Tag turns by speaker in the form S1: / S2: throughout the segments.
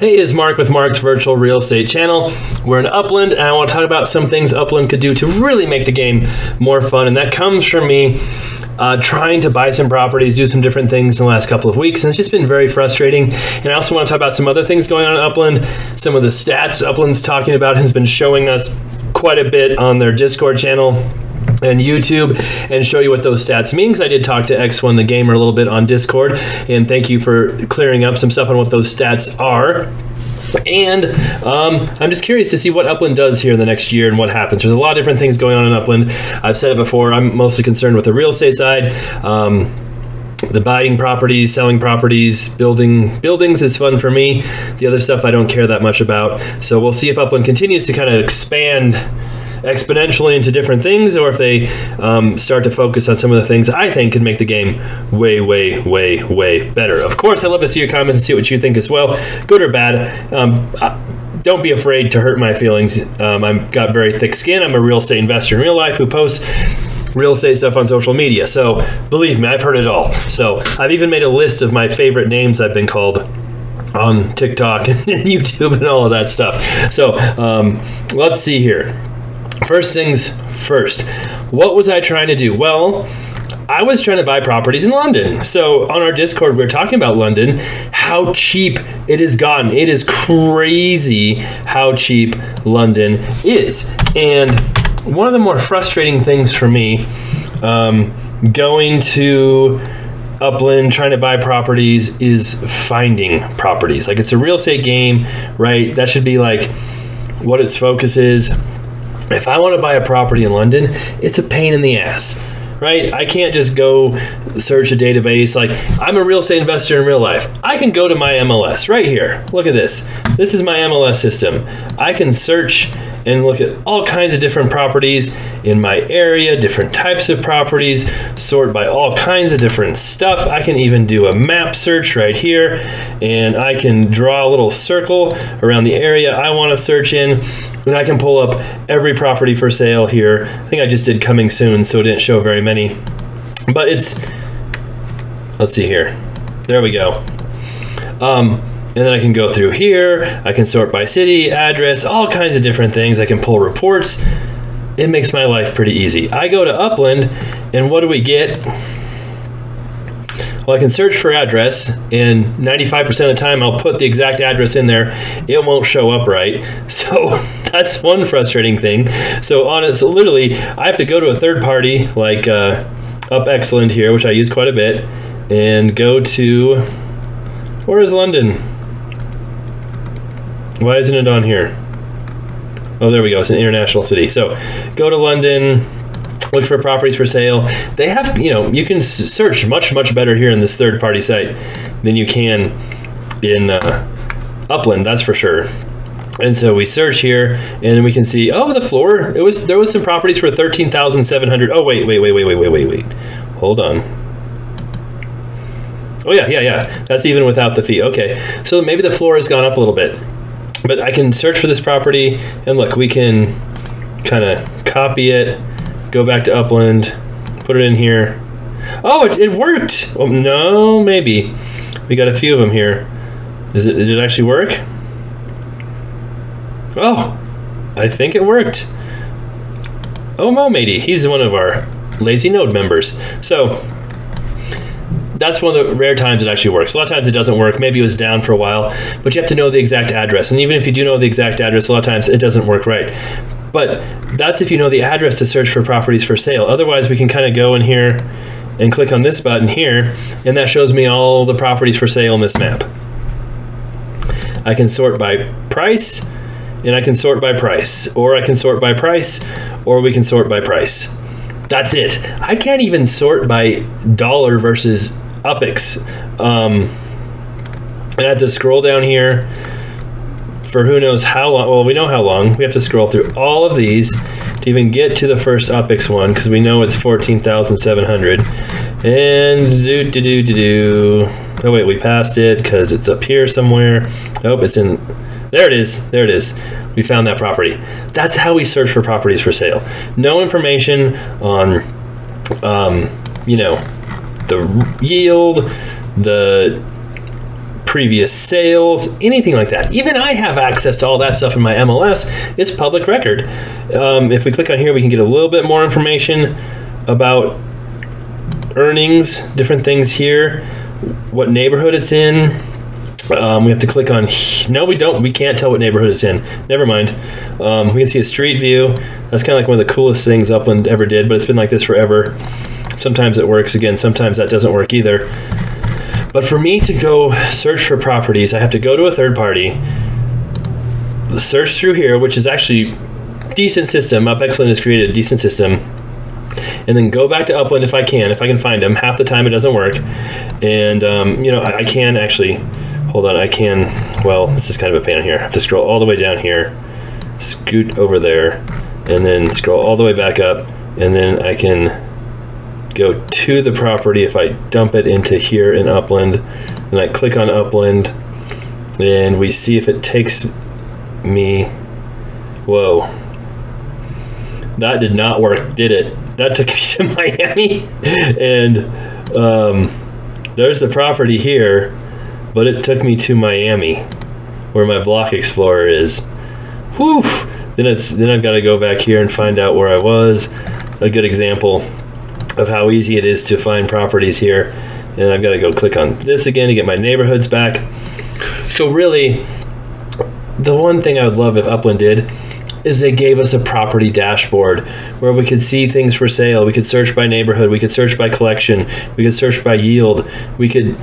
S1: Hey, it's Mark with Mark's Virtual Real Estate Channel. We're in Upland, and I want to talk about some things Upland could do to really make the game more fun, and that comes from me trying to buy some properties, do some different things in the last couple of weeks, and it's just been very frustrating. And I also want to talk about some other things going on in Upland. Some of the stats Upland's talking about has been showing us quite a bit on their Discord channel and YouTube, and show you what those stats mean, because I did talk to X1 the Gamer a little bit on Discord, and thank you for clearing up some stuff on what those stats are. And I'm just curious to see what Upland does here in the next year and what happens. There's a lot of different things going on in Upland. I've said it before, I'm mostly concerned with the real estate side. The buying properties, selling properties, buildings is fun for me. The other stuff I don't care that much about. So we'll see if Upland continues to kind of expand exponentially into different things, or if they start to focus on some of the things I think could make the game way better. Of course, I love to see your comments and see what you think as well, good or bad. Don't be afraid to hurt my feelings. I've got very thick skin. I'm a real estate investor in real life who posts real estate stuff on social media, so believe me, I've heard it all. So I've even made a list of my favorite names I've been called on TikTok and YouTube and all of that stuff. So let's see here. First things first, what was I trying to do? Well, I was trying to buy properties in London. So on our Discord, we were talking about London, how cheap it has gotten. It is crazy how cheap London is. And one of the more frustrating things for me, going to Upland, trying to buy properties, is finding properties. Like, it's a real estate game, right? That should be like what its focus is. If I want to buy a property in London, it's a pain in the ass, right? I can't just go search a database. Like, I'm a real estate investor in real life. I can go to my MLS right here. Look at this. This is my MLS system. I can search and look at all kinds of different properties in my area, different types of properties, sort by all kinds of different stuff. I can even do a map search right here, and I can draw a little circle around the area I want to search in, and I can pull up every property for sale here. I think I just did coming soon, so it didn't show very many, but let's see here. There we go. And then I can go through here. I can sort by city, address, all kinds of different things. I can pull reports. It makes my life pretty easy. I go to Upland, and what do we get? Well, I can search for address, and 95% of the time I'll put the exact address in there. It won't show up right. So that's one frustrating thing. So literally, I have to go to a third party like Upland here, which I use quite a bit, and go to, where is London? Why isn't it on here? Oh, there we go. It's an international city. So go to London, look for properties for sale. They have, you can search much better here in this third-party site than you can in Upland, that's for sure. And so we search here, and we can see, oh, the floor. There was some properties for 13,700. Oh, wait. Hold on. Oh, yeah. That's even without the fee. Okay, so maybe the floor has gone up a little bit. But I can search for this property, and look, we can kind of copy it, go back to Upland, put it in here. Oh, it worked. Oh, no, maybe. We got a few of them here. Did it actually work? Oh, I think it worked. Oh, Mo Matey, he's one of our Lazy Node members. So that's one of the rare times it actually works. A lot of times it doesn't work. Maybe it was down for a while, but you have to know the exact address. And even if you do know the exact address, a lot of times it doesn't work right. But that's if you know the address to search for properties for sale. Otherwise, we can kind of go in here and click on this button here, and that shows me all the properties for sale in this map. I can sort by price, and I can sort by price, or I can sort by price, or we can sort by price. That's it. I can't even sort by dollar versus UPX. And I have to scroll down here for who knows how long. Well, we know how long. We have to scroll through all of these to even get to the first UPX one, because we know it's 14,700. And oh wait, we passed it because it's up here somewhere. Oh, it's in. There it is. We found that property. That's how we search for properties for sale. No information on, the yield, the previous sales, anything like that. Even I have access to all that stuff in my MLS. It's public record. If we click on here, we can get a little bit more information about earnings, different things here, what neighborhood it's in. We have to click on, no, we don't. We can't tell what neighborhood it's in. Never mind. We can see a street view. That's kind of like one of the coolest things Upland ever did, but it's been like this forever. Sometimes it works. Again, sometimes that doesn't work either. But for me to go search for properties, I have to go to a third party, search through here, which is actually decent system. Upland has created a decent system. And then go back to Upland if I can find them. Half the time it doesn't work. And, I can actually, hold on, well, this is kind of a pain on here. I have to scroll all the way down here, scoot over there, and then scroll all the way back up. And then I can go to the property if I dump it into here in Upland. And I click on Upland, and we see if it takes me, whoa. That did not work, did it? That took me to Miami, and there's the property here, but it took me to Miami, where my block explorer is. Whew! Then I've got to go back here and find out where I was. A good example of how easy it is to find properties here, and I've got to go click on this again to get my neighborhoods back. So really, the one thing I would love if Upland did is they gave us a property dashboard where we could see things for sale. We could search by neighborhood. We could search by collection. We could search by yield. We could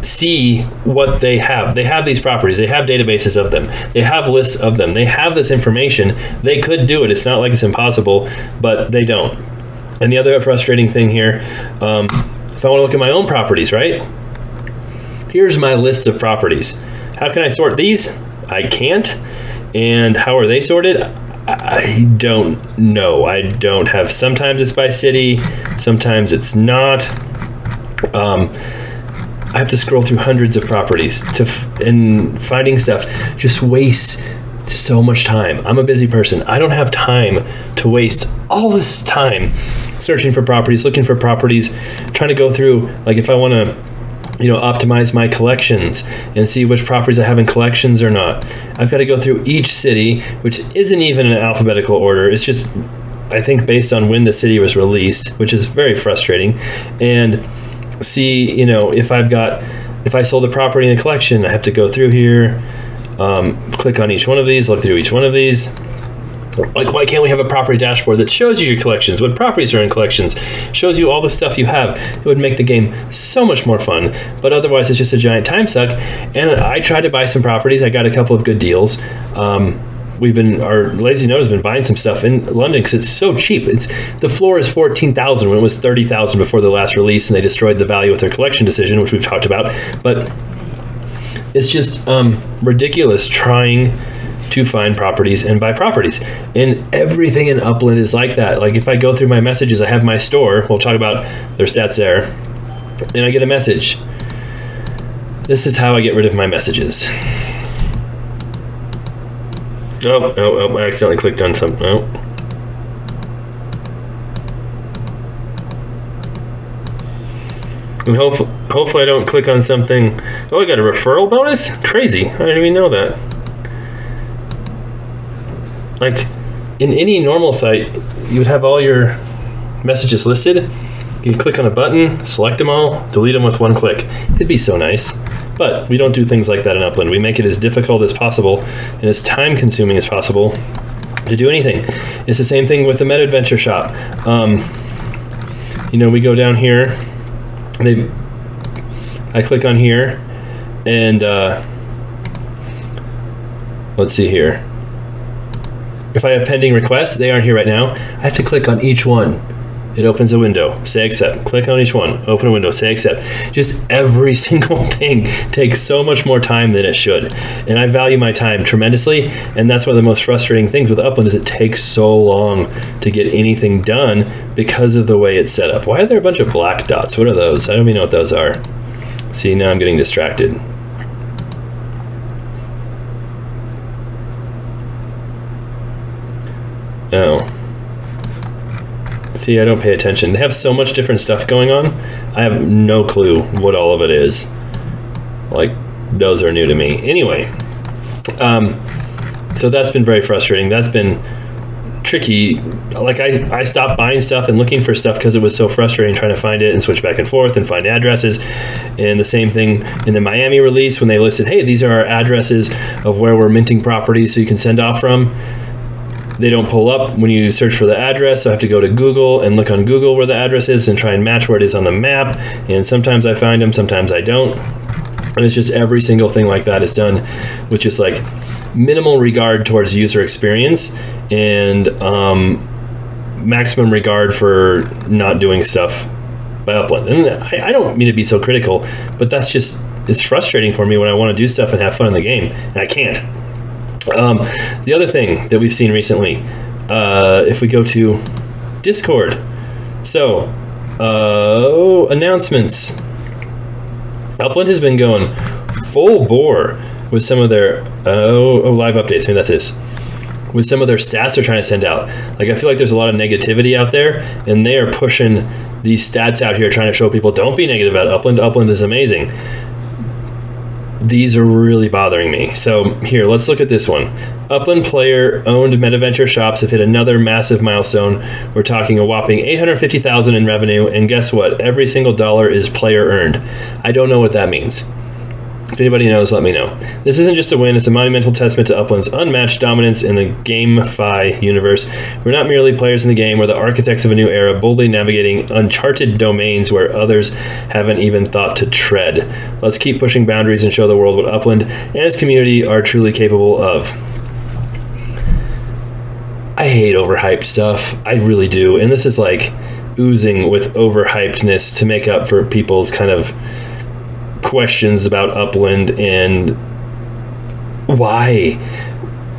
S1: see what they have. They have these properties. They have databases of them. They have lists of them. They have this information. They could do it. It's not like it's impossible, but they don't. And the other frustrating thing here, if I want to look at my own properties, right? Here's my list of properties. How can I sort these? I can't. And how are they sorted? I don't know. I don't have. Sometimes it's by city, sometimes it's not. I have to scroll through hundreds of properties and finding stuff just wastes so much time. I'm a busy person. I don't have time to waste all this time searching for properties, looking for properties, trying to go through, like if I want to optimize my collections and see which properties I have in collections or not. I've got to go through each city, which isn't even in alphabetical order. It's just, I think, based on when the city was released, which is very frustrating. And see, if I sold a property in a collection, I have to go through here, click on each one of these, look through each one of these. Like, why can't we have a property dashboard that shows you your collections, what properties are in collections, shows you all the stuff you have? It would make the game so much more fun, but otherwise it's just a giant time suck. And I tried to buy some properties. I got a couple of good deals. Our Lazy Nose has been buying some stuff in London because it's so cheap. The floor is $14,000 when it was $30,000 before the last release, and they destroyed the value with their collection decision, which we've talked about. But it's just ridiculous trying to find properties and buy properties. And everything in Upland is like that. Like if I go through my messages, I have my store. We'll talk about their stats there. And I get a message. This is how I get rid of my messages. Oh, I accidentally clicked on something. Oh. And hopefully I don't click on something. Oh, I got a referral bonus? Crazy. I didn't even know that. Like in any normal site, you would have all your messages listed. You click on a button, select them all, delete them with one click. It'd be so nice. But we don't do things like that in Upland. We make it as difficult as possible and as time consuming as possible to do anything. It's the same thing with the Meta Adventure Shop. We go down here, I click on here, and let's see here. If I have pending requests, they aren't here right now. I have to click on each one. It opens a window, say accept. Click on each one, open a window, say accept. Just every single thing takes so much more time than it should. And I value my time tremendously, and that's one of the most frustrating things with Upland is it takes so long to get anything done because of the way it's set up. Why are there a bunch of black dots? What are those? I don't even know what those are. See, now I'm getting distracted. Oh. See, I don't pay attention. They have so much different stuff going on. I have no clue what all of it is. Like, those are new to me. Anyway, so that's been very frustrating. That's been tricky. Like, I stopped buying stuff and looking for stuff because it was so frustrating trying to find it and switch back and forth and find addresses. And the same thing in the Miami release when they listed, hey, these are our addresses of where we're minting properties so you can send off from. They don't pull up when you search for the address, so I have to go to Google and look on Google where the address is and try and match where it is on the map. And sometimes I find them, sometimes I don't. And it's just every single thing like that is done with just like minimal regard towards user experience and maximum regard for not doing stuff by Upland. And I don't mean to be so critical, but that's just, it's frustrating for me when I want to do stuff and have fun in the game, and I can't. The other thing that we've seen recently, if we go to Discord, so announcements. Upland has been going full bore with some of their live updates. Maybe that's this. With some of their stats they're trying to send out. Like, I feel like there's a lot of negativity out there, and they are pushing these stats out here, trying to show people don't be negative about Upland. Upland is amazing. These are really bothering me. So here, let's look at this one. Upland player-owned MetaVenture shops have hit another massive milestone. We're talking a whopping $850,000 in revenue, and guess what? Every single dollar is player-earned. I don't know what that means. If anybody knows, let me know. This isn't just a win, it's a monumental testament to Upland's unmatched dominance in the GameFi universe. We're not merely players in the game, we're the architects of a new era, boldly navigating uncharted domains where others haven't even thought to tread. Let's keep pushing boundaries and show the world what Upland and its community are truly capable of. I hate overhyped stuff. I really do. And this is like oozing with overhypedness to make up for people's kind of questions about Upland and why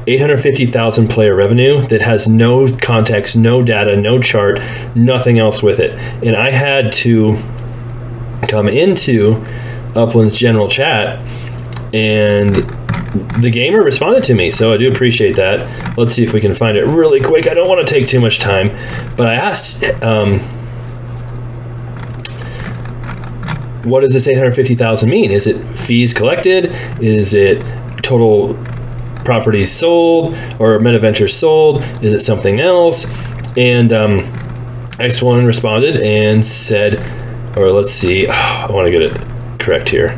S1: 850,000 player revenue that has no context, no data, no chart, nothing else with it. And I had to come into Upland's general chat and the gamer responded to me, so I do appreciate that. Let's see if we can find it really quick. I don't want to take too much time, but I asked what does this 850,000 mean? Is it fees collected? Is it total properties sold or MetaVenture sold? Is it something else? And X1 responded and said, or let's see, I want to get it correct here,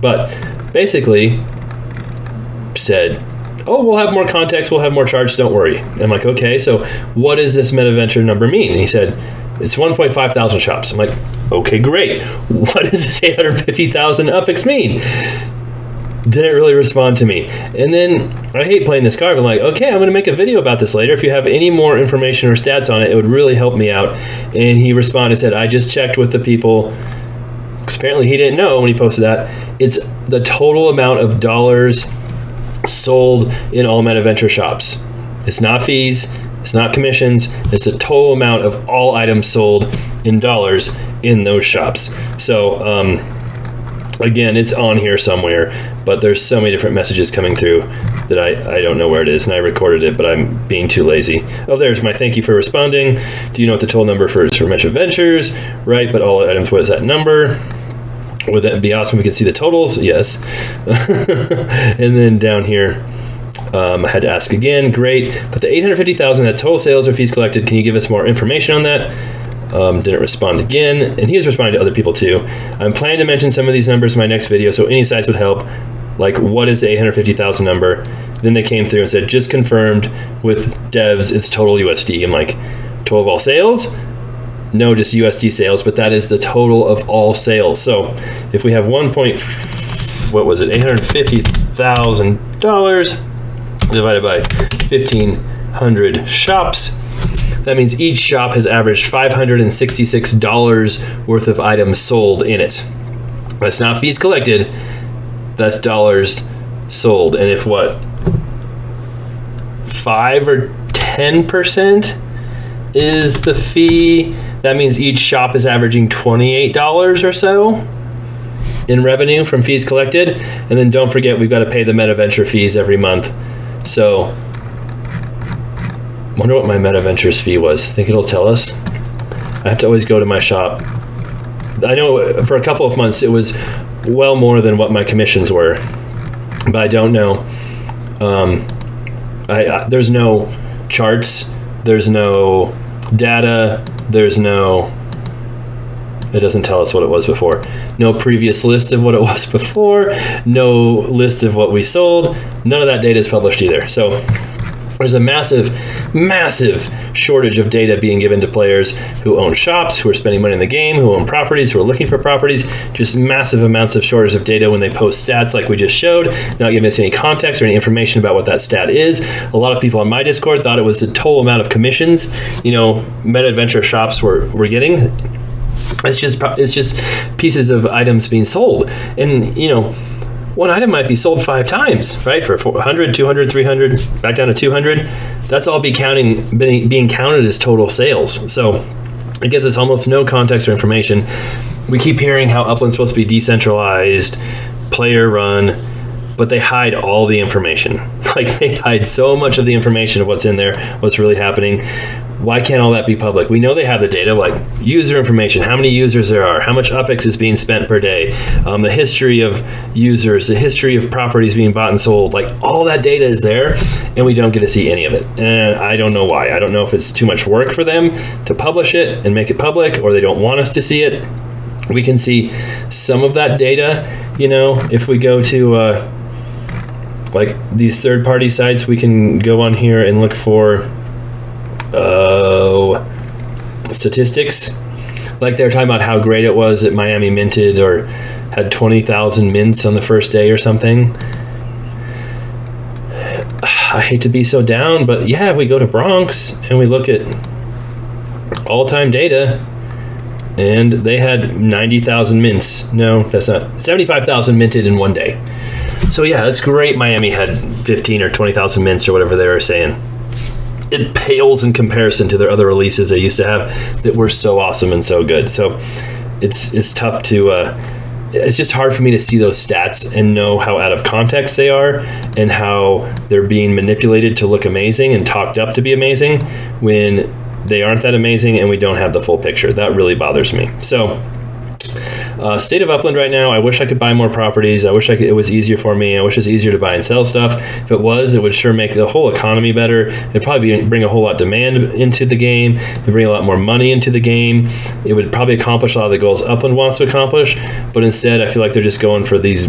S1: but basically said, oh, we'll have more context, we'll have more charts, don't worry. I'm like, okay, so what does this MetaVenture number mean? And he said, it's 1.5 thousand shops. I'm like, okay, great. What does this 850,000 UPX mean? Didn't really respond to me. And then I hate playing this card. I'm like, okay, I'm going to make a video about this later. If you have any more information or stats on it, it would really help me out. And he responded and said, I just checked with the people. Because apparently he didn't know when he posted that. It's the total amount of dollars sold in all MetaVenture shops. It's not fees. It's not commissions. It's the total amount of all items sold in dollars in those shops. So again, it's on here somewhere, but there's so many different messages coming through that I don't know where it is, and I recorded it, but I'm being too lazy. Oh, there's my thank you for responding. Do you know what the total number is for MetaVentures? Right, but all items, what is that number? Would that be awesome if we could see the totals? Yes. And then down here, I had to ask again, great, but the 850,000, that total sales or fees collected, can you give us more information on that? Didn't respond again, and he was responding to other people too. I'm planning to mention some of these numbers in my next video, so any sites would help. Like, what is the 850,000 number? Then they came through and said, just confirmed with devs, it's total USD. I'm like, total of all sales? No, just USD sales, but that is the total of all sales. So if we have $850,000 divided by 1,500 shops, that means each shop has averaged $566 worth of items sold in it. That's not fees collected, that's dollars sold. And if what, 5 or 10% is the fee, that means each shop is averaging $28 or so in revenue from fees collected. And then don't forget, we've got to pay the MetaVenture fees every month. So I wonder what my MetaVentures fee was. Think it'll tell us? I have to always go to my shop. I know for a couple of months it was well more than what my commissions were, but I don't know. There's no charts, there's no data, there's no, it doesn't tell us what it was before. No previous list of what it was before, no list of what we sold. None of that data is published either. So there's a massive shortage of data being given to players who own shops, who are spending money in the game, who own properties, who are looking for properties. Just massive amounts of shortage of data when they post stats like we just showed, not giving us any context or any information about what that stat is. A lot of people on my Discord thought it was the total amount of commissions, meta adventure shops were getting. It's just pieces of items being sold. And, one item might be sold 5 times, right? For 100, 200, 300, back down to 200. That's all being counted as total sales. So it gives us almost no context or information. We keep hearing how Upland's supposed to be decentralized, player run, but they hide all the information. Like, they hide so much of the information of what's in there, what's really happening. Why can't all that be public? We know they have the data, like user information, how many users there are, how much UPEX is being spent per day, the history of users, the history of properties being bought and sold. Like, all that data is there, and we don't get to see any of it. And I don't know why. I don't know if it's too much work for them to publish it and make it public, or they don't want us to see it. We can see some of that data, if we go to like these third-party sites. We can go on here and look for statistics. Like, they were talking about how great it was that Miami minted or had 20,000 mints on the first day or something. I hate to be so down, but yeah, if we go to Bronx and we look at all-time data, and they had 90,000 mints. No, that's not. 75,000 minted in one day. So yeah, that's great. Miami had 15 or 20,000 mints or whatever they were saying. It pales in comparison to their other releases they used to have that were so awesome and so good. So it's tough to, it's just hard for me to see those stats and know how out of context they are and how they're being manipulated to look amazing and talked up to be amazing when they aren't that amazing and we don't have the full picture. That really bothers me. So state of Upland right now, I wish I could buy more properties. I wish it was easier for me. I wish it was easier to buy and sell stuff. If it was, it would sure make the whole economy better. It'd probably bring a whole lot of demand into the game. It'd bring a lot more money into the game. It would probably accomplish a lot of the goals Upland wants to accomplish. But instead, I feel like they're just going for these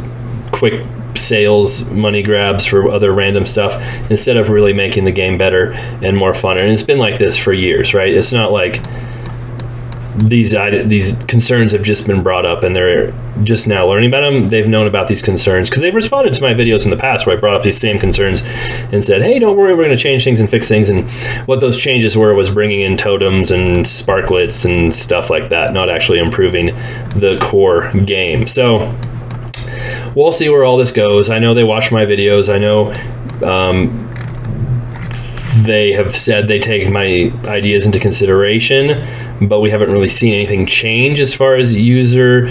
S1: quick sales, money grabs for other random stuff instead of really making the game better and more fun. And it's been like this for years, right? It's not like these concerns have just been brought up and they're just now learning about them. They've known about these concerns because they've responded to my videos in the past where I brought up these same concerns and said, hey, don't worry, we're going to change things and fix things. And what those changes were was bringing in totems and sparklets and stuff like that, not actually improving the core game. So we'll see where all this goes. I know they watch my videos. I know they have said they take my ideas into consideration, but we haven't really seen anything change as far as user,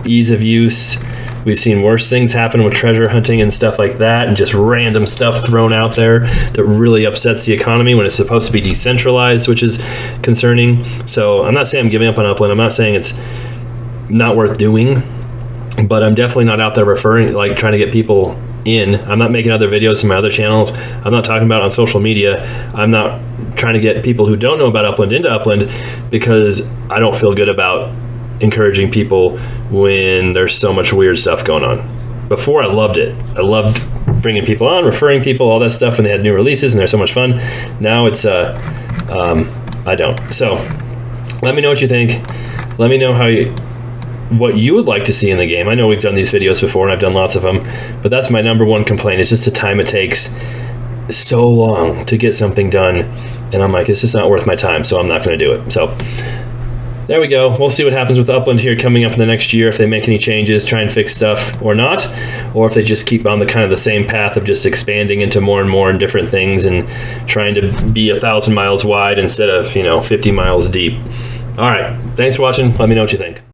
S1: ease of use. We've seen worse things happen with treasure hunting and stuff like that, and just random stuff thrown out there that really upsets the economy when it's supposed to be decentralized, which is concerning. So I'm not saying I'm giving up on Upland. I'm not saying it's not worth doing, but I'm definitely not out there trying to get people in. I'm not making other videos in my other channels. I'm not talking about it on social media. I'm not trying to get people who don't know about Upland into Upland because I don't feel good about encouraging people when there's so much weird stuff going on. Before, I loved it. I loved bringing people on, referring people, all that stuff when they had new releases and they're so much fun. Now it's, I don't. So let me know what you think. Let me know what you would like to see in the game. I know we've done these videos before and I've done lots of them, but that's my number one complaint. It's just the time it takes so long to get something done. And I'm like, it's just not worth my time, so I'm not going to do it. So there we go. We'll see what happens with Upland here coming up in the next year, if they make any changes, try and fix stuff or not, or if they just keep on the same path of just expanding into more and more and different things and trying to be 1,000 miles wide instead of, 50 miles deep. All right. Thanks for watching. Let me know what you think.